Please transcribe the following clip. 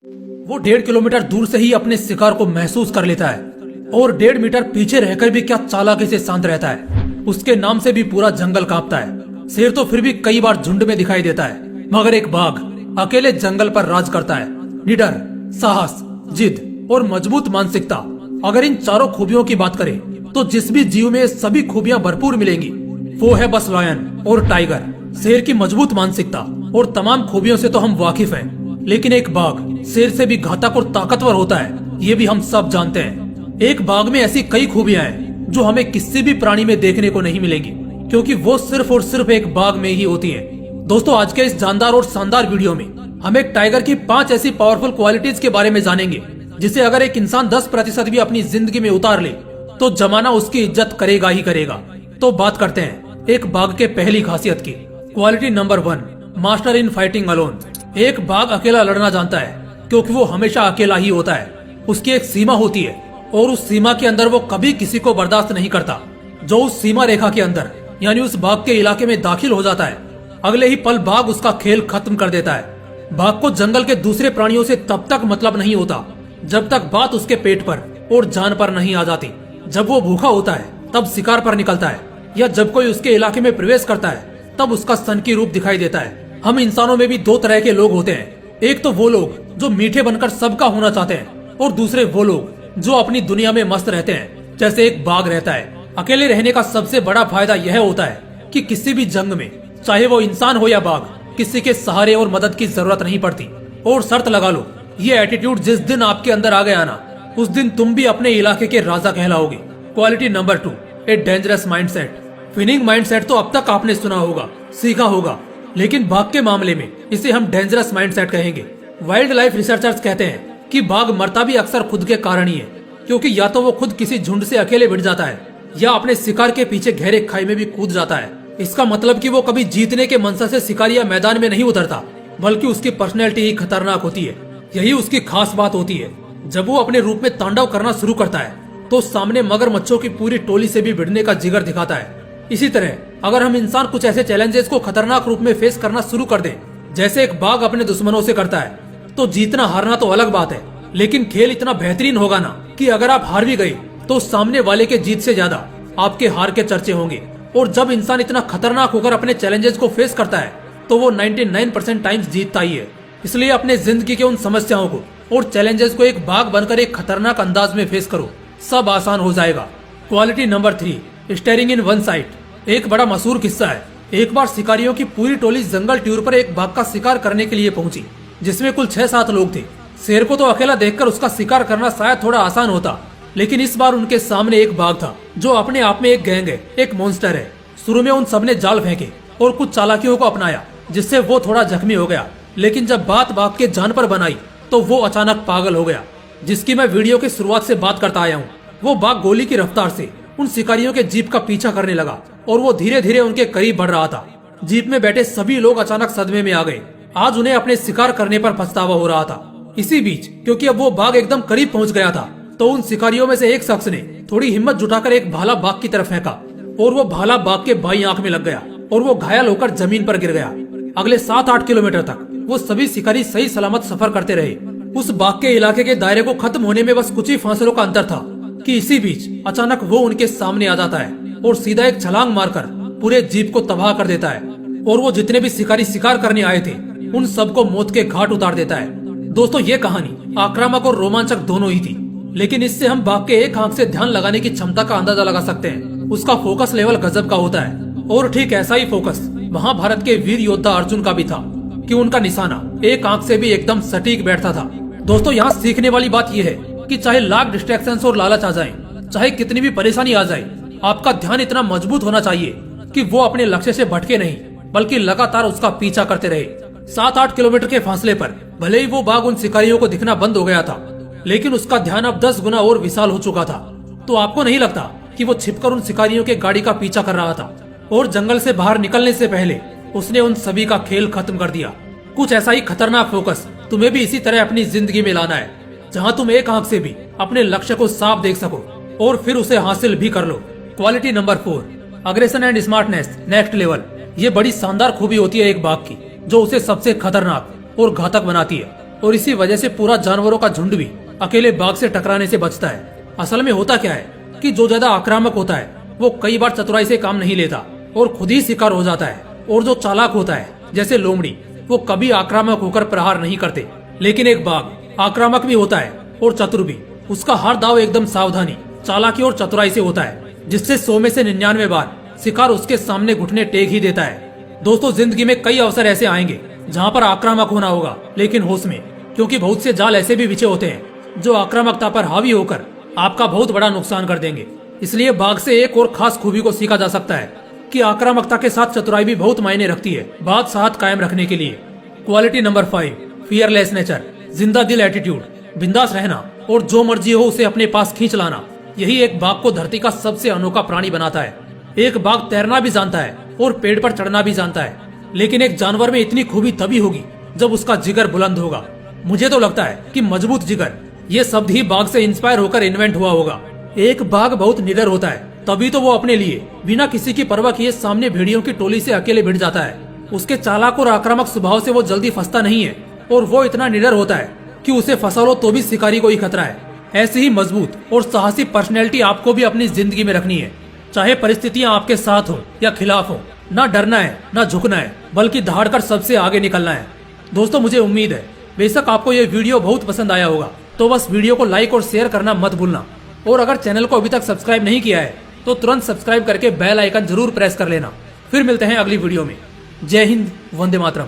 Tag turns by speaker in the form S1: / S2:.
S1: वो 1.5 किलोमीटर दूर से ही अपने शिकार को महसूस कर लेता है और 1.5 मीटर पीछे रहकर भी क्या चालाकी से शांत रहता है। उसके नाम से भी पूरा जंगल कांपता है। शेर तो फिर भी कई बार झुंड में दिखाई देता है, मगर एक बाघ अकेले जंगल पर राज करता है। निडर, साहस, जिद और मजबूत मानसिकता। अगर इन चारों खूबियों की बात करें तो जिस भी जीव में सभी खूबियां भरपूर मिलेंगी वो है बस लायन और टाइगर। शेर की मजबूत मानसिकता और तमाम खूबियों से तो हम वाकिफ हैं, लेकिन एक बाघ शेर से भी घातक और ताकतवर होता है, ये भी हम सब जानते हैं। एक बाघ में ऐसी कई खूबियां हैं जो हमें किसी भी प्राणी में देखने को नहीं मिलेंगी, क्योंकि वो सिर्फ और सिर्फ एक बाघ में ही होती है। दोस्तों, आज के इस जानदार और शानदार वीडियो में हम एक टाइगर की 5 ऐसी पावरफुल क्वालिटीज के बारे में जानेंगे जिसे अगर एक इंसान 10% भी अपनी जिंदगी में उतार ले तो जमाना उसकी इज्जत करेगा ही करेगा। तो बात करते हैं एक बाघ के पहली खासियत की। Quality number 1, master in fighting alone. एक बाघ अकेला लड़ना जानता है क्योंकि वो हमेशा अकेला ही होता है। उसकी एक सीमा होती है और उस सीमा के अंदर वो कभी किसी को बर्दाश्त नहीं करता। जो उस सीमा रेखा के अंदर यानी उस बाघ के इलाके में दाखिल हो जाता है, अगले ही पल बाघ उसका खेल खत्म कर देता है। बाघ को जंगल के दूसरे प्राणियों से तब तक मतलब नहीं होता जब तक बात उसके पेट पर और जान पर नहीं आ जाती। जब वो भूखा होता है तब शिकार पर निकलता है, या जब कोई उसके इलाके में प्रवेश करता है तब उसका सनकी रूप दिखाई देता है। हम इंसानों में भी 2 तरह के लोग होते हैं। एक तो वो लोग जो मीठे बनकर सबका होना चाहते हैं, और दूसरे वो लोग जो अपनी दुनिया में मस्त रहते हैं, जैसे एक बाघ रहता है। अकेले रहने का सबसे बड़ा फायदा यह होता है कि किसी भी जंग में, चाहे वो इंसान हो या बाघ, किसी के सहारे और मदद की जरूरत नहीं पड़ती। और शर्त लगा लो, ये एटीट्यूड जिस दिन आपके अंदर आ गया ना, उस दिन तुम भी अपने इलाके के राजा कहलाओगे। Quality number 2, a dangerous mindset. Winning mindset तो अब तक आपने सुना होगा, सीखा होगा, लेकिन बाघ के मामले में इसे हम डेंजरस माइंडसेट कहेंगे। वाइल्ड लाइफ रिसर्चर्स कहते हैं कि बाघ मरता भी अक्सर खुद के कारण ही है, क्योंकि या तो वो खुद किसी झुंड से अकेले भिड़ जाता है या अपने शिकार के पीछे गहरे खाई में भी कूद जाता है। इसका मतलब कि वो कभी जीतने के मनसा से शिकार या मैदान में नहीं उतरता, बल्कि उसकी पर्सनैलिटी ही खतरनाक होती है। यही उसकी खास बात होती है। जब वो अपने रूप में तांडव करना शुरू करता है तो सामने मगरमच्छों की पूरी टोली से भी भिड़ने का जिगर दिखाता है। इसी तरह अगर हम इंसान कुछ ऐसे चैलेंजेस को खतरनाक रूप में फेस करना शुरू कर दें जैसे एक बाघ अपने दुश्मनों से करता है, तो जीतना हारना तो अलग बात है, लेकिन खेल इतना बेहतरीन होगा ना कि अगर आप हार भी गए तो सामने वाले के जीत से ज्यादा आपके हार के चर्चे होंगे। और जब इंसान इतना खतरनाक होकर अपने चैलेंजेस को फेस करता है तो वो 99% टाइम्स जीतता ही है। इसलिए अपने जिंदगी के उन समस्याओं को और चैलेंजेस को एक बाघ बनकर एक खतरनाक अंदाज में फेस करो, सब आसान हो जाएगा। Quality number 3, steering in one side. एक बड़ा मशहूर किस्सा है। एक बार शिकारियों की पूरी टोली जंगल टूर पर एक बाघ का शिकार करने के लिए पहुंची, जिसमें कुल 6-7 लोग थे। शेर को तो अकेला देखकर उसका शिकार करना शायद थोड़ा आसान होता, लेकिन इस बार उनके सामने एक बाघ था जो अपने आप में एक गैंग है, एक मॉन्स्टर है। शुरू में उन सबने जाल फेंके और कुछ चालाकियों को अपनाया, जिससे वो थोड़ा जख्मी हो गया, लेकिन जब बात बाघ के जान पर बनाई तो वो अचानक पागल हो गया, जिसकी मैं वीडियो की शुरुआत से बात करता आया हूँ। वो बाघ गोली की रफ्तार से उन शिकारियों के जीप का पीछा करने लगा और वो धीरे धीरे उनके करीब बढ़ रहा था। जीप में बैठे सभी लोग अचानक सदमे में आ गए। आज उन्हें अपने शिकार करने पर पछतावा हो रहा था। इसी बीच क्योंकि अब वो बाघ एकदम करीब पहुंच गया था, तो उन शिकारियों में से एक शख्स ने थोड़ी हिम्मत जुटाकर एक भाला बाघ की तरफ फेंका और वो भाला बाघ के बाईं आंख में लग गया और वो घायल होकर जमीन पर गिर गया। अगले 7-8 किलोमीटर तक वो सभी शिकारी सही सलामत सफर करते रहे। उस बाघ के इलाके के दायरे को खत्म होने में बस कुछ ही फासलों का अंतर था कि इसी बीच अचानक वो उनके सामने आ जाता है और सीधा एक छलांग मारकर पूरे जीप को तबाह कर देता है। और वो जितने भी शिकारी शिकार करने आए थे उन सबको मौत के घाट उतार देता है। दोस्तों, ये कहानी आक्रामक और रोमांचक दोनों ही थी, लेकिन इससे हम बाघ के एक आंख से ध्यान लगाने की क्षमता का अंदाजा लगा सकते हैं। उसका फोकस लेवल गजब का होता है। और ठीक ऐसा ही फोकस महाभारत के वीर योद्धा अर्जुन का भी था कि उनका निशाना एक आंख से भी एकदम सटीक बैठता था। दोस्तों, यहाँ सीखने वाली बात यह है कि चाहे लाख डिस्ट्रैक्शंस और लालच आ जाए, चाहे कितनी भी परेशानी आ जाए, आपका ध्यान इतना मजबूत होना चाहिए कि वो अपने लक्ष्य से भटके नहीं, बल्कि लगातार उसका पीछा करते रहे। 7-8 किलोमीटर के फासले पर भले ही वो बाघ उन शिकारियों को दिखना बंद हो गया था, लेकिन उसका ध्यान अब 10 गुना और विशाल हो चुका था। तो आपको नहीं लगता कि वो छिपकर उन शिकारियों के गाड़ी का पीछा कर रहा था और जंगल से बाहर निकलने से पहले उसने उन सभी का खेल खत्म कर दिया। कुछ ऐसा ही खतरनाक फोकस तुम्हें भी इसी तरह अपनी जिंदगी में लाना है, जहाँ तुम एक आंख से भी अपने लक्ष्य को साफ देख सको और फिर उसे हासिल भी कर लो। Quality number 4, aggression and smartness next level. ये बड़ी शानदार खूबी होती है एक बाघ की, जो उसे सबसे खतरनाक और घातक बनाती है। और इसी वजह से पूरा जानवरों का झुंड भी अकेले बाघ से टकराने से बचता है। असल में होता क्या है कि जो ज्यादा आक्रामक होता है वो कई बार चतुराई से काम नहीं लेता और खुद ही शिकार हो जाता है, और जो चालाक होता है जैसे लोमड़ी वो कभी आक्रामक होकर प्रहार नहीं करते। लेकिन एक बाघ आक्रामक भी होता है और चतुर भी। उसका हर दाव एकदम सावधानी, चालाकी और चतुराई से होता है, जिससे 100 में से 99 बार शिकार उसके सामने घुटने टेक ही देता है। दोस्तों, जिंदगी में कई अवसर ऐसे आएंगे जहाँ पर आक्रामक होना होगा, लेकिन होश में, क्योंकि बहुत से जाल ऐसे भी बिछे होते हैं जो आक्रामकता पर हावी होकर आपका बहुत बड़ा नुकसान कर देंगे। इसलिए बाघ से एक और खास खूबी को सीखा जा सकता है कि आक्रामकता के साथ चतुराई भी बहुत मायने रखती है बादशाहत कायम रखने के लिए। क्वालिटी नंबर 5, फियरलेस नेचर, जिंदा दिल एटीट्यूड, बिंदास रहना और जो मर्जी हो उसे अपने पास खींच लाना। यही एक बाघ को धरती का सबसे अनोखा प्राणी बनाता है। एक बाघ तैरना भी जानता है और पेड़ पर चढ़ना भी जानता है, लेकिन एक जानवर में इतनी खूबी तभी होगी जब उसका जिगर बुलंद होगा। मुझे तो लगता है कि मजबूत जिगर, ये शब्द ही बाघ से इंस्पायर होकर इन्वेंट हुआ होगा। एक बाघ बहुत निडर होता है, तभी तो वो अपने लिए बिना किसी की परवाह किए सामने भेड़ियों की टोली से अकेले भिड़ जाता है। उसके चालाक और आक्रामक स्वभाव से वो जल्दी फंसता नहीं है, और वो इतना निडर होता है कि उसे फंसा लो तो भी शिकारी को ही खतरा है। ऐसी ही मजबूत और साहसी पर्सनैलिटी आपको भी अपनी जिंदगी में रखनी है, चाहे परिस्थितियां आपके साथ हो या खिलाफ हो। ना डरना है, ना झुकना है, बल्कि दहाड़ कर सबसे आगे निकलना है। दोस्तों, मुझे उम्मीद है बेशक आपको ये वीडियो बहुत पसंद आया होगा, तो बस वीडियो को लाइक और शेयर करना मत भूलना। और अगर चैनल को अभी तक सब्सक्राइब नहीं किया है तो तुरंत सब्सक्राइब करके बेल आइकन जरूर प्रेस कर लेना। फिर मिलते हैं अगली वीडियो में। जय हिंद, वंदे मातरम।